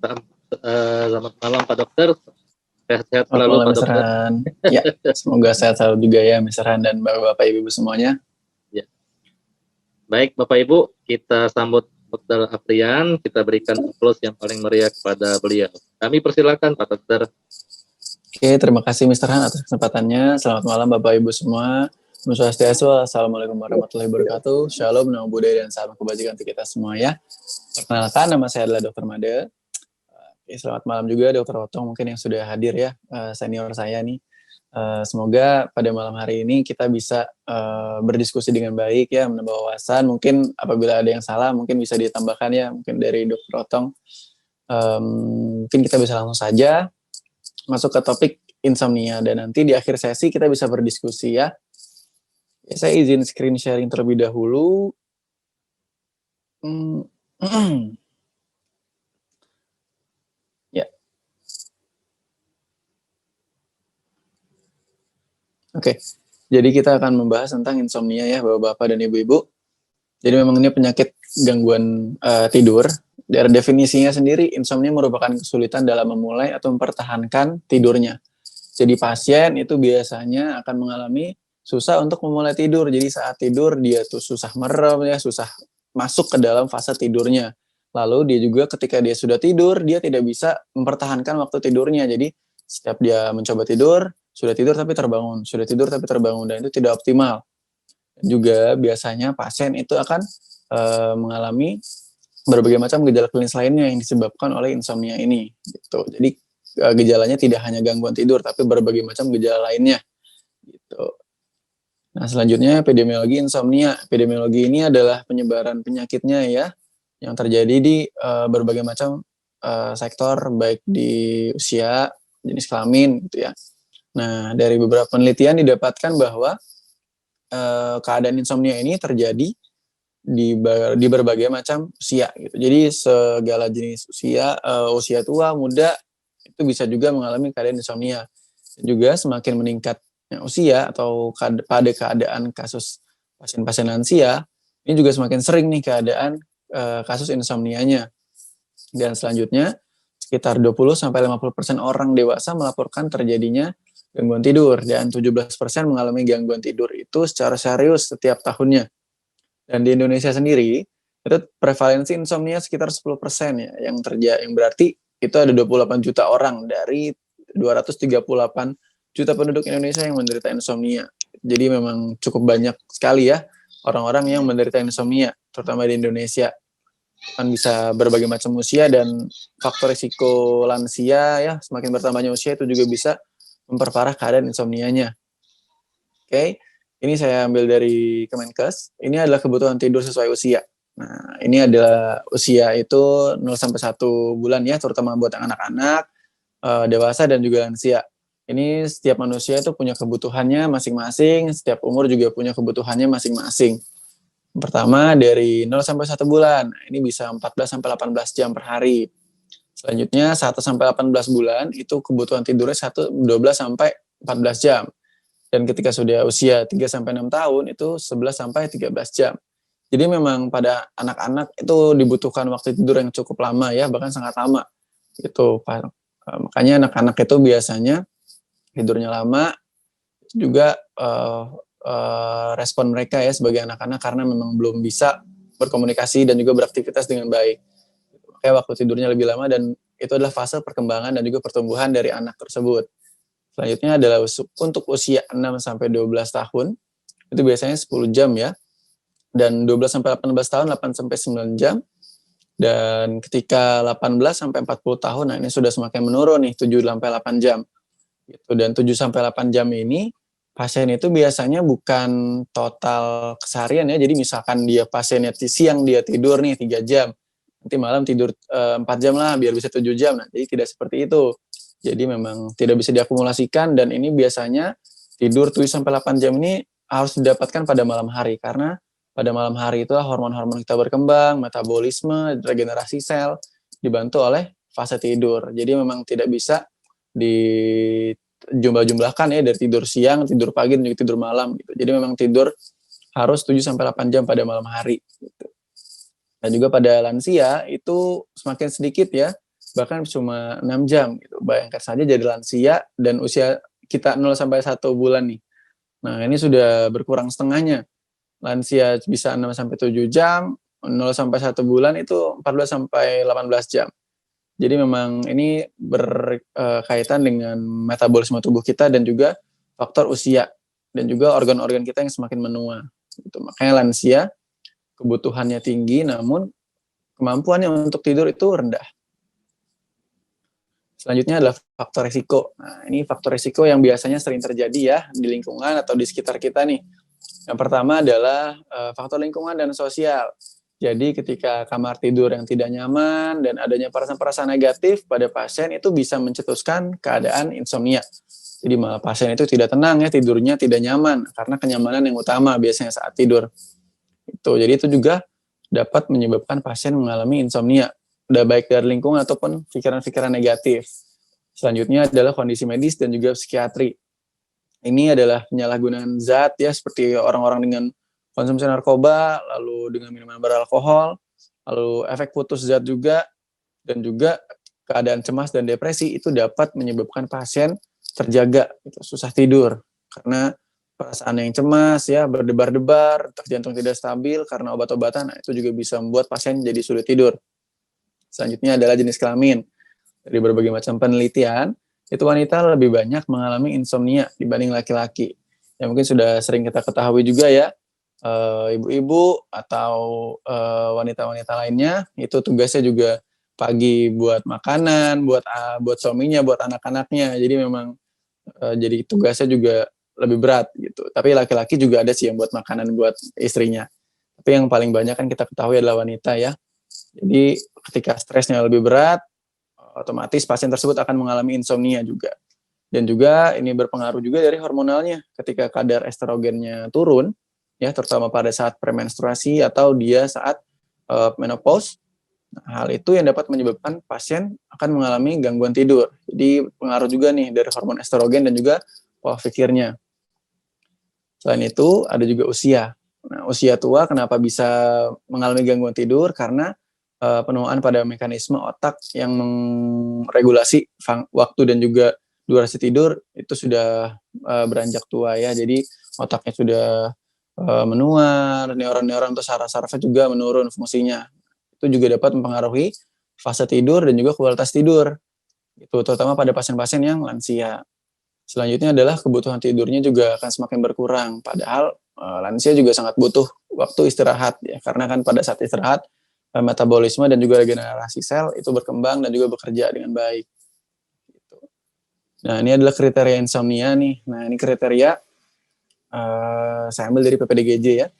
Selamat malam Pak Dokter. Sehat-sehat Selamat selalu malam Pak Mas Dokter. Rahan. Ya, semoga sehat selalu juga ya Mas Rahan dan Bapak Ibu semuanya. Ya. Baik Bapak Ibu, kita sambut Dokter Aprian, kita berikan aplaus yang paling meriah kepada beliau. Kami persilakan Pak Dokter. Oke, terima kasih Mr. Han atas kesempatannya. Selamat malam Bapak Ibu semua. Om Swastiastu, Assalamualaikum warahmatullahi wabarakatuh. Shalom, nama budaya dan salam kebajikan untuk kita semua ya. Perkenalkan, nama saya adalah Dr. Made. Oke, selamat malam juga Dr. Otong mungkin yang sudah hadir ya, senior saya nih. Semoga pada malam hari ini kita bisa berdiskusi dengan baik ya, menambah wawasan. Mungkin apabila ada yang salah mungkin bisa ditambahkan ya, mungkin dari Dr. Otong. Mungkin kita bisa langsung saja masuk ke topik insomnia dan nanti di akhir sesi kita bisa berdiskusi ya. Saya izin screen sharing terlebih dahulu. Ya. Oke. Jadi kita akan membahas tentang insomnia ya, Bapak-bapak dan Ibu-ibu. Jadi memang ini penyakit gangguan tidur. Dari definisinya sendiri, insomnia merupakan kesulitan dalam memulai atau mempertahankan tidurnya. Jadi pasien itu biasanya akan mengalami susah untuk memulai tidur. Jadi saat tidur dia tuh susah merem ya, susah masuk ke dalam fase tidurnya. Lalu dia juga ketika dia sudah tidur, dia tidak bisa mempertahankan waktu tidurnya. Jadi setiap dia mencoba tidur, sudah tidur tapi terbangun, sudah tidur tapi terbangun, dan itu tidak optimal. Juga biasanya pasien itu akan mengalami berbagai macam gejala klinis lainnya yang disebabkan oleh insomnia ini gitu. Jadi gejalanya tidak hanya gangguan tidur tapi berbagai macam gejala lainnya gitu. Nah, selanjutnya epidemiologi insomnia. Epidemiologi ini adalah penyebaran penyakitnya ya yang terjadi di berbagai macam sektor, baik di usia, jenis kelamin gitu ya. Nah, dari beberapa penelitian didapatkan bahwa keadaan insomnia ini terjadi di berbagai macam usia gitu. Jadi segala jenis usia, usia tua, muda itu bisa juga mengalami keadaan insomnia. Juga semakin meningkatnya usia atau pada keadaan kasus pasien-pasien lansia, ini juga semakin sering nih keadaan kasus insomnianya. Dan selanjutnya sekitar 20-50% orang dewasa melaporkan terjadinya gangguan tidur dan 17% mengalami gangguan tidur itu secara serius setiap tahunnya. Dan di Indonesia sendiri, itu prevalensi insomnia sekitar 10% ya, yang berarti itu ada 28 juta orang dari 238 juta penduduk Indonesia yang menderita insomnia. Jadi memang cukup banyak sekali ya orang-orang yang menderita insomnia, terutama di Indonesia. Kan bisa berbagai macam usia dan faktor risiko lansia ya, semakin bertambahnya usia itu juga bisa memperparah keadaan insomnianya. Oke. Ini saya ambil dari Kemenkes. Ini adalah kebutuhan tidur sesuai usia. Nah, ini adalah usia itu 0 sampai 1 bulan ya, terutama buat anak-anak, dewasa dan juga lansia. Ini setiap manusia itu punya kebutuhannya masing-masing, setiap umur juga punya kebutuhannya masing-masing. Pertama dari 0 sampai 1 bulan. Ini bisa 14 sampai 18 jam per hari. Selanjutnya 1 sampai 18 bulan itu kebutuhan tidurnya 12 sampai 14 jam. Dan ketika sudah usia 3-6 tahun itu 11-13 jam. Jadi memang pada anak-anak itu dibutuhkan waktu tidur yang cukup lama ya, bahkan sangat lama. Itu makanya anak-anak itu biasanya tidurnya lama, juga respon mereka ya sebagai anak-anak karena memang belum bisa berkomunikasi dan juga beraktivitas dengan baik. Kayak waktu tidurnya lebih lama dan itu adalah fase perkembangan dan juga pertumbuhan dari anak tersebut. Selanjutnya adalah untuk usia 6-12 tahun, itu biasanya 10 jam ya. Dan 12-18 tahun 8-9 jam. Dan ketika 18-40 tahun, nah ini sudah semakin menurun nih, 7-8 jam. Gitu. Dan 7-8 jam ini, pasien itu biasanya bukan total keseharian ya, jadi misalkan dia pasiennya siang dia tidur nih 3 jam, nanti malam tidur 4 jam lah biar bisa 7 jam, nah jadi tidak seperti itu. Jadi memang tidak bisa diakumulasikan dan ini biasanya tidur 7-8 jam ini harus didapatkan pada malam hari karena pada malam hari itulah hormon-hormon kita berkembang, metabolisme, regenerasi sel dibantu oleh fase tidur. Jadi memang tidak bisa dijumlah-jumlahkan ya dari tidur siang, tidur pagi, dan juga tidur malam gitu. Jadi memang tidur harus 7-8 jam pada malam hari gitu. Dan juga pada lansia itu semakin sedikit ya bahkan cuma 6 jam gitu. Bayangkan saja jadi lansia dan usia kita 0 sampai 1 bulan nih. Nah, ini sudah berkurang setengahnya. Lansia bisa 6 sampai 7 jam, 0 sampai 1 bulan itu 14 sampai 18 jam. Jadi memang ini berkaitan dengan metabolisme tubuh kita dan juga faktor usia dan juga organ-organ kita yang semakin menua. Gitu. Makanya lansia kebutuhannya tinggi, namun kemampuannya untuk tidur itu rendah. Selanjutnya adalah faktor risiko. Nah, ini faktor risiko yang biasanya sering terjadi ya di lingkungan atau di sekitar kita nih. Yang pertama adalah faktor lingkungan dan sosial. Jadi ketika kamar tidur yang tidak nyaman dan adanya perasaan-perasaan negatif pada pasien itu bisa mencetuskan keadaan insomnia. Jadi malah pasien itu tidak tenang ya, tidurnya tidak nyaman karena kenyamanan yang utama biasanya saat tidur. Jadi itu juga dapat menyebabkan pasien mengalami insomnia, udah baik dari lingkungan ataupun pikiran-pikiran negatif. Selanjutnya adalah kondisi medis dan juga psikiatri. Ini adalah penyalahgunaan zat ya, seperti orang-orang dengan konsumsi narkoba, lalu dengan minuman beralkohol, lalu efek putus zat juga, dan juga keadaan cemas dan depresi itu dapat menyebabkan pasien terjaga, susah tidur. Karena perasaan yang cemas ya, berdebar-debar, jantung tidak stabil karena obat-obatan, nah, itu juga bisa membuat pasien jadi sulit tidur. Selanjutnya adalah jenis kelamin. Dari berbagai macam penelitian, itu wanita lebih banyak mengalami insomnia dibanding laki-laki. Ya mungkin sudah sering kita ketahui juga ya, ibu-ibu atau wanita-wanita lainnya itu tugasnya juga pagi buat makanan, buat suaminya, buat anak-anaknya. Jadi memang jadi tugasnya juga lebih berat gitu. Tapi laki-laki juga ada sih yang buat makanan buat istrinya. Tapi yang paling banyak kan kita ketahui adalah wanita ya. Jadi ketika stresnya lebih berat, otomatis pasien tersebut akan mengalami insomnia juga. Dan juga ini berpengaruh juga dari hormonalnya. Ketika kadar estrogennya turun, ya terutama pada saat premenstruasi atau dia saat menopause, hal itu yang dapat menyebabkan pasien akan mengalami gangguan tidur. Jadi pengaruh juga nih dari hormon estrogen dan juga pola pikirnya. Selain itu ada juga usia. Nah, usia tua kenapa bisa mengalami gangguan tidur? Karena penuaan pada mekanisme otak yang meregulasi waktu dan juga durasi tidur itu sudah beranjak tua ya. Jadi otaknya sudah menua, neuron-neuron atau saraf-sarafnya juga menurun fungsinya. Itu juga dapat mempengaruhi fase tidur dan juga kualitas tidur. Itu terutama pada pasien-pasien yang lansia. Selanjutnya adalah kebutuhan tidurnya juga akan semakin berkurang. Padahal lansia juga sangat butuh waktu istirahat ya, karena kan pada saat istirahat metabolisme dan juga regenerasi sel itu berkembang dan juga bekerja dengan baik. Gitu. Nah, ini adalah kriteria insomnia nih. Nah, ini kriteria saya ambil dari PPDGJ ya.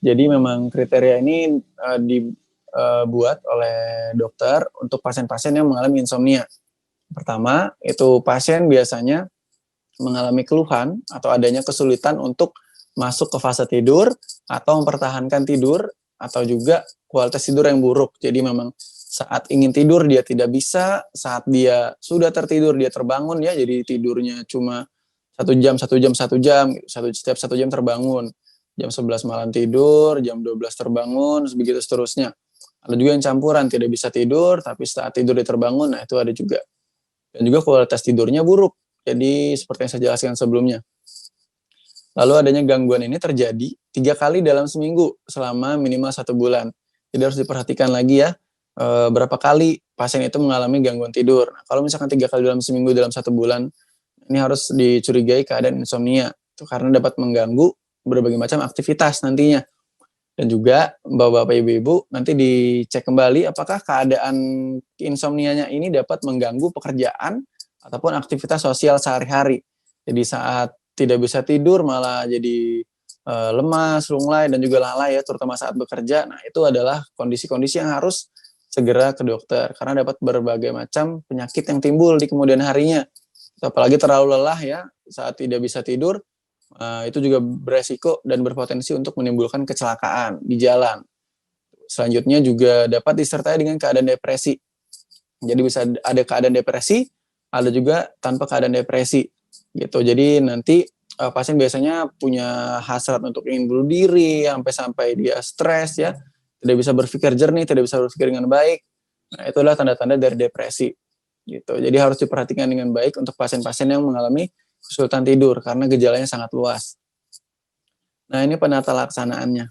Jadi memang kriteria ini dibuat oleh dokter untuk pasien-pasien yang mengalami insomnia. Pertama, itu pasien biasanya mengalami keluhan atau adanya kesulitan untuk masuk ke fase tidur atau mempertahankan tidur atau juga kualitas tidur yang buruk. Jadi memang saat ingin tidur dia tidak bisa, saat dia sudah tertidur dia terbangun ya, jadi tidurnya cuma 1 jam, setiap 1 jam terbangun. Jam 11 malam tidur, jam 12 terbangun, begitu seterusnya. Ada juga yang campuran, tidak bisa tidur, tapi saat tidur dia terbangun, nah itu ada juga. Dan juga kualitas tidurnya buruk. Jadi seperti yang saya jelaskan sebelumnya. Lalu adanya gangguan ini terjadi 3 kali dalam seminggu selama minimal 1 bulan. Jadi harus diperhatikan lagi ya, berapa kali pasien itu mengalami gangguan tidur. Nah, kalau misalkan 3 kali dalam seminggu dalam 1 bulan, ini harus dicurigai keadaan insomnia. Itu karena dapat mengganggu berbagai macam aktivitas nantinya. Dan juga bapak-bapak ibu-ibu nanti dicek kembali apakah keadaan insomnianya ini dapat mengganggu pekerjaan ataupun aktivitas sosial sehari-hari. Jadi saat tidak bisa tidur malah jadi lemas, lunglai, dan juga lalai ya, terutama saat bekerja. Nah, itu adalah kondisi-kondisi yang harus segera ke dokter karena dapat berbagai macam penyakit yang timbul di kemudian harinya. Apalagi terlalu lelah ya saat tidak bisa tidur, itu juga beresiko dan berpotensi untuk menimbulkan kecelakaan di jalan. Selanjutnya juga dapat disertai dengan keadaan depresi. Jadi bisa ada keadaan depresi, ada juga tanpa keadaan depresi gitu. Jadi nanti pasien biasanya punya hasrat untuk ingin bunuh diri sampai dia stres ya, tidak bisa berpikir jernih, tidak bisa berpikir dengan baik. Nah, itu adalah tanda-tanda dari depresi gitu. Jadi harus diperhatikan dengan baik untuk pasien-pasien yang mengalami kesulitan tidur karena gejalanya sangat luas. Nah, ini penata laksanaannya.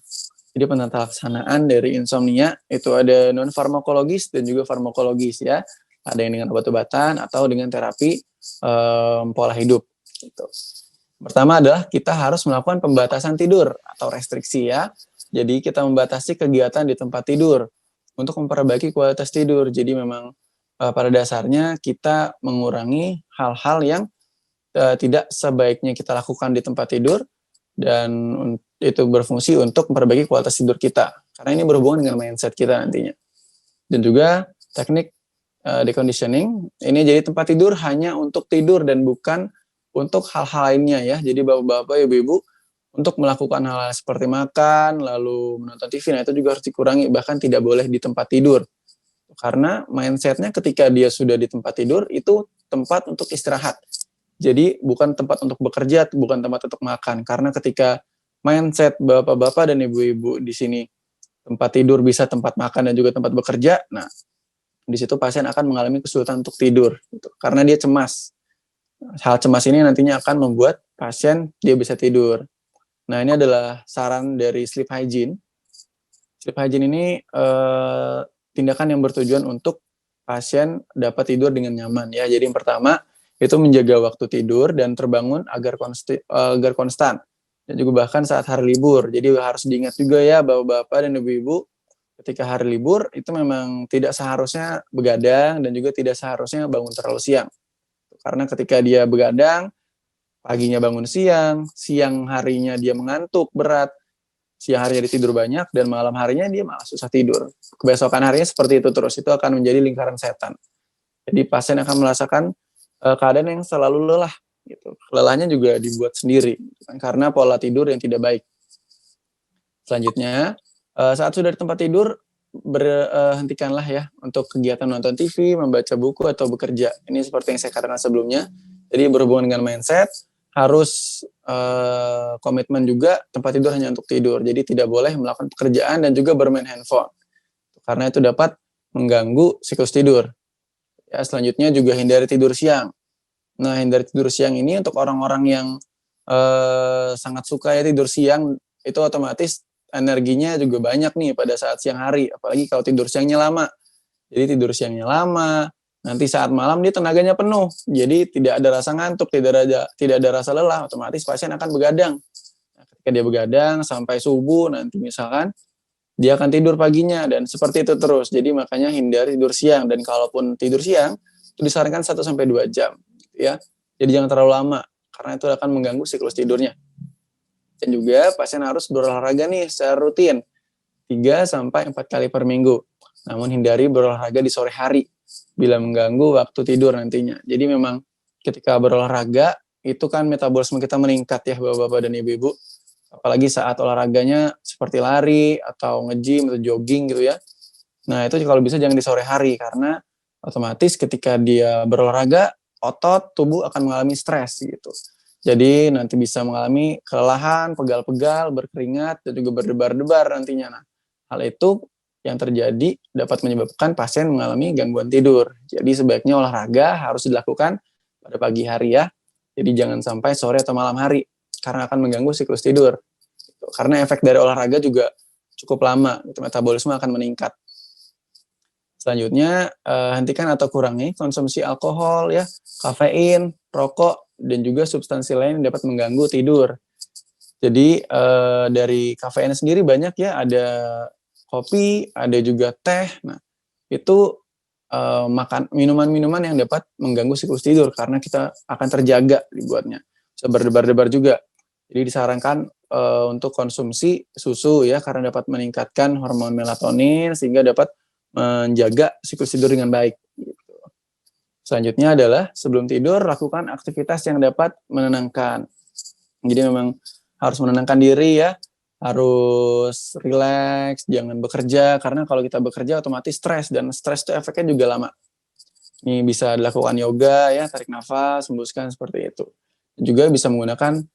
Jadi penata laksanaan dari insomnia itu ada non farmakologis dan juga farmakologis ya. Ada yang dengan obat-obatan atau dengan terapi pola hidup gitu. Pertama adalah kita harus melakukan pembatasan tidur atau restriksi ya. Jadi kita membatasi kegiatan di tempat tidur untuk memperbaiki kualitas tidur. Jadi memang pada dasarnya kita mengurangi hal-hal yang tidak sebaiknya kita lakukan di tempat tidur dan itu berfungsi untuk memperbaiki kualitas tidur kita. Karena ini berhubungan dengan mindset kita nantinya. Dan juga teknik deconditioning, ini jadi tempat tidur hanya untuk tidur dan bukan untuk hal-hal lainnya ya. Jadi bapak-bapak, ibu-ibu untuk melakukan hal-hal seperti makan, lalu menonton TV, nah itu juga harus dikurangi, bahkan tidak boleh di tempat tidur. Karena mindsetnya ketika dia sudah di tempat tidur, itu tempat untuk istirahat. Jadi bukan tempat untuk bekerja, bukan tempat untuk makan. Karena ketika mindset bapak-bapak dan ibu-ibu di sini tempat tidur bisa tempat makan dan juga tempat bekerja, nah di situ pasien akan mengalami kesulitan untuk tidur, gitu. Karena dia cemas. Hal cemas ini nantinya akan membuat pasien dia bisa tidur. Nah, ini adalah saran dari sleep hygiene. Sleep hygiene ini tindakan yang bertujuan untuk pasien dapat tidur dengan nyaman ya. Jadi yang pertama itu menjaga waktu tidur dan terbangun agar konstan. Dan juga bahkan saat hari libur. Jadi harus diingat juga ya bapak-bapak dan ibu-ibu, ketika hari libur itu memang tidak seharusnya begadang dan juga tidak seharusnya bangun terlalu siang. Karena ketika dia begadang, paginya bangun siang, siang harinya dia mengantuk berat, siang harinya dia tidur banyak, dan malam harinya dia malah susah tidur. Kebesokan harinya seperti itu terus, itu akan menjadi lingkaran setan. Jadi pasien akan merasakan keadaan yang selalu lelah. Gitu. Lelahnya juga dibuat sendiri, karena pola tidur yang tidak baik. Selanjutnya, saat sudah di tempat tidur, hentikanlah ya untuk kegiatan nonton TV, membaca buku, atau bekerja. Ini seperti yang saya katakan sebelumnya. Jadi berhubungan dengan mindset, harus komitmen juga tempat tidur hanya untuk tidur. Jadi tidak boleh melakukan pekerjaan dan juga bermain handphone. Karena itu dapat mengganggu siklus tidur. Ya, selanjutnya juga hindari tidur siang. Nah, hindari tidur siang ini untuk orang-orang yang sangat suka ya tidur siang, itu otomatis energinya juga banyak nih pada saat siang hari, apalagi kalau tidur siangnya lama. Jadi tidur siangnya lama, nanti saat malam dia tenaganya penuh, jadi tidak ada rasa ngantuk, tidak ada rasa lelah, otomatis pasien akan begadang. Nah, ketika dia begadang sampai subuh, nanti misalkan dia akan tidur paginya, dan seperti itu terus. Jadi makanya hindari tidur siang, dan kalaupun tidur siang, itu disarankan 1-2 jam. Ya. Jadi jangan terlalu lama, karena itu akan mengganggu siklus tidurnya. Dan juga pasien harus berolahraga nih secara rutin 3-4 kali per minggu. Namun hindari berolahraga di sore hari bila mengganggu waktu tidur nantinya. Jadi memang ketika berolahraga itu kan metabolisme kita meningkat ya bapak-bapak dan ibu-ibu. Apalagi saat olahraganya seperti lari atau nge-gym atau jogging gitu ya. Nah itu kalau bisa jangan di sore hari, karena otomatis ketika dia berolahraga otot tubuh akan mengalami stres gitu. Jadi nanti bisa mengalami kelelahan, pegal-pegal, berkeringat, dan juga berdebar-debar nantinya. Nah, hal itu yang terjadi dapat menyebabkan pasien mengalami gangguan tidur. Jadi sebaiknya olahraga harus dilakukan pada pagi hari ya. Jadi jangan sampai sore atau malam hari, karena akan mengganggu siklus tidur. Karena efek dari olahraga juga cukup lama, metabolisme akan meningkat. Selanjutnya, hentikan atau kurangi konsumsi alkohol ya, kafein, rokok, dan juga substansi lain yang dapat mengganggu tidur. Jadi dari kafein sendiri banyak ya, ada kopi, ada juga teh. Nah, itu makan minuman-minuman yang dapat mengganggu siklus tidur karena kita akan terjaga dibuatnya. Bisa berdebar-debar juga. Jadi disarankan untuk konsumsi susu ya, karena dapat meningkatkan hormon melatonin sehingga dapat menjaga siklus tidur dengan baik. Gitu. Selanjutnya adalah sebelum tidur lakukan aktivitas yang dapat menenangkan. Jadi memang harus menenangkan diri ya, harus rileks, jangan bekerja, karena kalau kita bekerja otomatis stres, dan stres itu efeknya juga lama. Ini bisa dilakukan yoga ya, tarik nafas, hembuskan seperti itu. Juga bisa menggunakan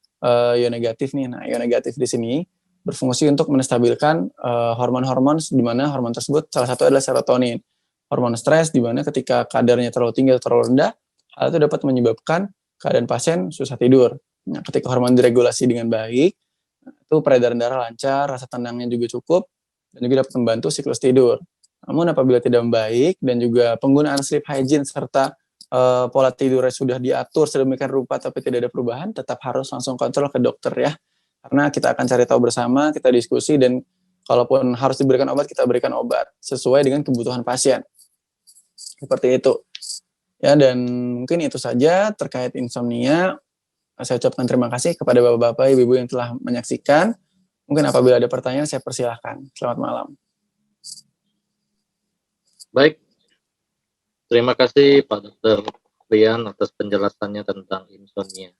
ion negatif nih. Nah, ion negatif di sini berfungsi untuk menstabilkan hormon-hormon, di mana hormon tersebut salah satu adalah serotonin. hormon stres, di mana ketika kadarnya terlalu tinggi atau terlalu rendah, hal itu dapat menyebabkan keadaan pasien susah tidur. Nah, ketika hormon diregulasi dengan baik, itu peredaran darah lancar, rasa tenangnya juga cukup, dan juga dapat membantu siklus tidur. Namun apabila tidak membaik dan juga penggunaan sleep hygiene serta pola tidurnya sudah diatur sedemikian rupa tapi tidak ada perubahan, tetap harus langsung kontrol ke dokter ya. Karena kita akan cari tahu bersama, kita diskusi, dan kalaupun harus diberikan obat, kita berikan obat sesuai dengan kebutuhan pasien. Seperti itu. Ya, dan mungkin itu saja terkait insomnia. Saya ucapkan terima kasih kepada bapak-bapak, ibu-ibu yang telah menyaksikan. Mungkin apabila ada pertanyaan, saya persilahkan. Selamat malam. Baik, terima kasih Pak Dr. Rian atas penjelasannya tentang insomnia.